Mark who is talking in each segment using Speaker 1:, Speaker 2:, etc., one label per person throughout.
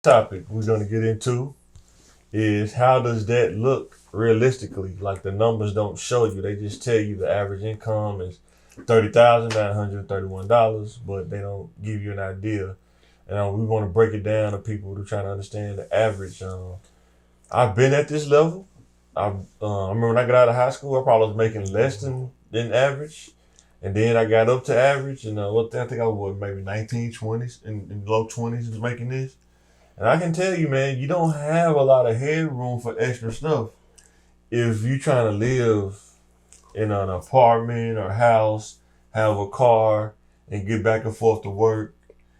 Speaker 1: topic we're going to get into is how does that look realistically? Like the numbers don't show you; they just tell you the average income is $30,931, but they don't give you an idea. And we want to break it down to people who are trying to understand the average. I've been at this level. I remember when I got out of high school, I probably was making less than average. And then I got up to average, and I think I was maybe 19, 20s, in low 20s was making this. And I can tell you, man, you don't have a lot of headroom for extra stuff if you're trying to live in an apartment or house, have a car, and get back and forth to work.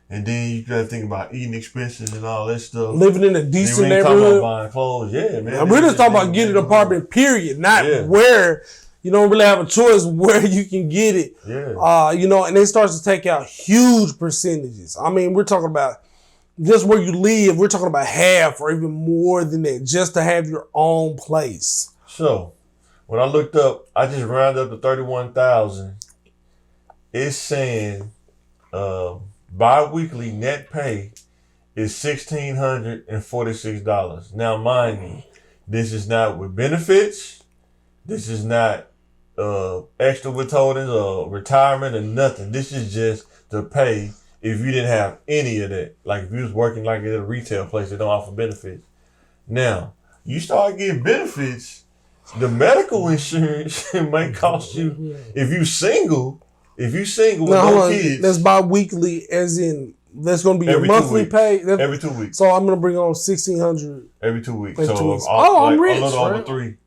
Speaker 1: And then you got to think about eating expenses and all that stuff.
Speaker 2: Living in a decent
Speaker 1: neighborhood.
Speaker 2: Talking
Speaker 1: about buying clothes. Yeah, man.
Speaker 2: We're just talking about getting an apartment, period. Not where you don't really have a choice where you can get it.
Speaker 1: Yeah.
Speaker 2: And it starts to take out huge percentages. I mean, we're talking about just where you live. We're talking about half or even more than that just to have your own place.
Speaker 1: So, when I looked up, I just rounded up to 31,000. It's saying bi-weekly net pay is $1,646. Now, mind you, this is not with benefits. This is not extra withholdings or retirement or nothing. This is just the pay if you didn't have any of that. Like if you was working like at a retail place that don't offer benefits. Now, you start getting benefits, the medical insurance might cost you, if you single with no kids.
Speaker 2: That's bi-weekly as in, that's going to be your monthly pay?
Speaker 1: Every 2 weeks.
Speaker 2: So I'm going to bring on $1,600.
Speaker 1: Every 2 weeks.
Speaker 2: Every
Speaker 1: so
Speaker 2: 2 weeks. I'm rich,
Speaker 1: a little over
Speaker 2: right?
Speaker 1: 3.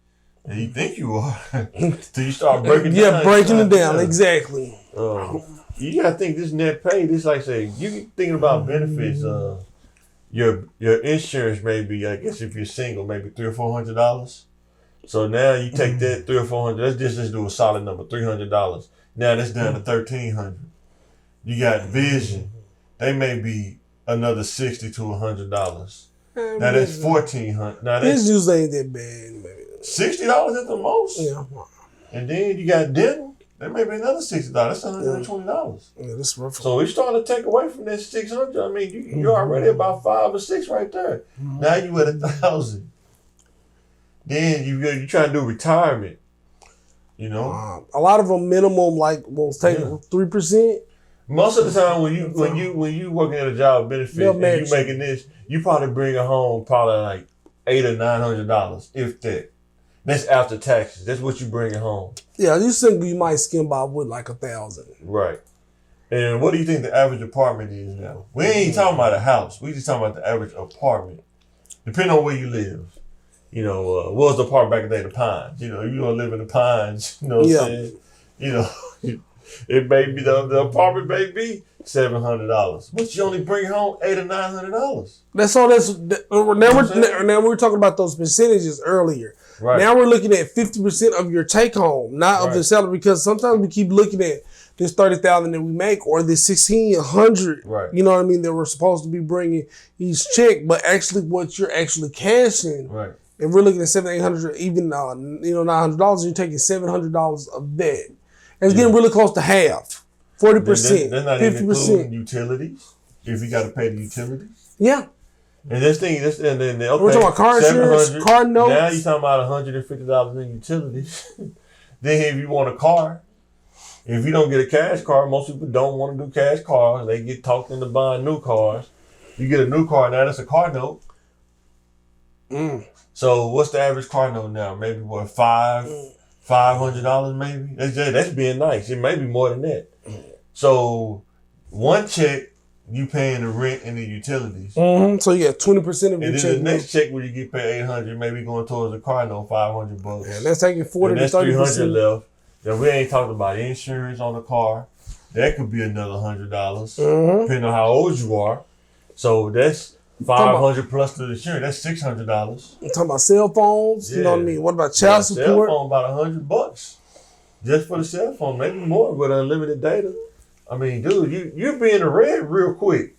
Speaker 1: And you think you are. Till you start breaking it down.
Speaker 2: Yeah, breaking it down, exactly.
Speaker 1: You got to think this net pay, this like say, you thinking about benefits, your insurance may be, I guess if you're single, maybe $300 or $400. So now you take that $300 or $400, let's just do a solid number, $300. Now that's down to $1,300. You got vision, they may be another $60 to $100. Now that's $1,400. Now
Speaker 2: this usually ain't that bad.
Speaker 1: $60 at the most.
Speaker 2: Yeah.
Speaker 1: And then you got dental. That may be another $60. That's $120.
Speaker 2: Yeah, that's rough.
Speaker 1: So we starting to take away from that $600. I mean, you're already about 5 or 6 right there. Now you at 1,000. Then you trying to do retirement. You know,
Speaker 2: a lot of them minimum will take 3%.
Speaker 1: Most of the time when you working at a job benefit and you making this, you probably bring home like $800 or $900 if that. That's after taxes. That's what you bringing home.
Speaker 2: Yeah, you single, you might skim by with like 1,000.
Speaker 1: Right. And what do you think the average apartment is now? We ain't talking about a house. We just talking about the average apartment. Depending on where you live. You know, what was the apartment back in the day? The Pines. You know, you don't live in the Pines. You know what I'm saying? You know, it may be the apartment may be $700, but you only bring home $800 or $900.
Speaker 2: Now we were talking about those percentages earlier.
Speaker 1: Right.
Speaker 2: Now we're looking at 50% of your take home, not of the salary, because sometimes we keep looking at this $30,000 that we make or this $1,600.
Speaker 1: Right.
Speaker 2: You know what I mean? That we're supposed to be bringing each check, but actually what you're actually cashing.
Speaker 1: Right.
Speaker 2: And we're looking at $700, $800, even $900. You're taking $700 of that. It's getting really close to half, 40%,
Speaker 1: they're not
Speaker 2: 50%.
Speaker 1: Even including utilities. If you got to pay the utilities.
Speaker 2: Yeah.
Speaker 1: And this thing, okay,
Speaker 2: we're talking about car insurance, car notes.
Speaker 1: Now you're talking about $150 in utilities. Then if you want a car, if you don't get a cash car, most people don't want to do cash cars. They get talked into buying new cars. You get a new car now, that's a car note. So what's the average car note now? Maybe what, $500 maybe? That's being nice. It may be more than that. So one check, you paying the rent and the utilities.
Speaker 2: So you got 20% of your check.
Speaker 1: And then the next check where you get paid $800, maybe going towards the car note, $500.
Speaker 2: Yeah, that's taking 40 to 30%.
Speaker 1: That's $300 left. Now we ain't talking about insurance on the car. That could be another $100, depending on how old you are. So that's $500 plus the insurance. That's $600.
Speaker 2: I'm talking about cell phones. You know what I mean? What about child support?
Speaker 1: Cell phone about $100 just for the cell phone, maybe more with unlimited data. I mean, dude, you're being a red real quick.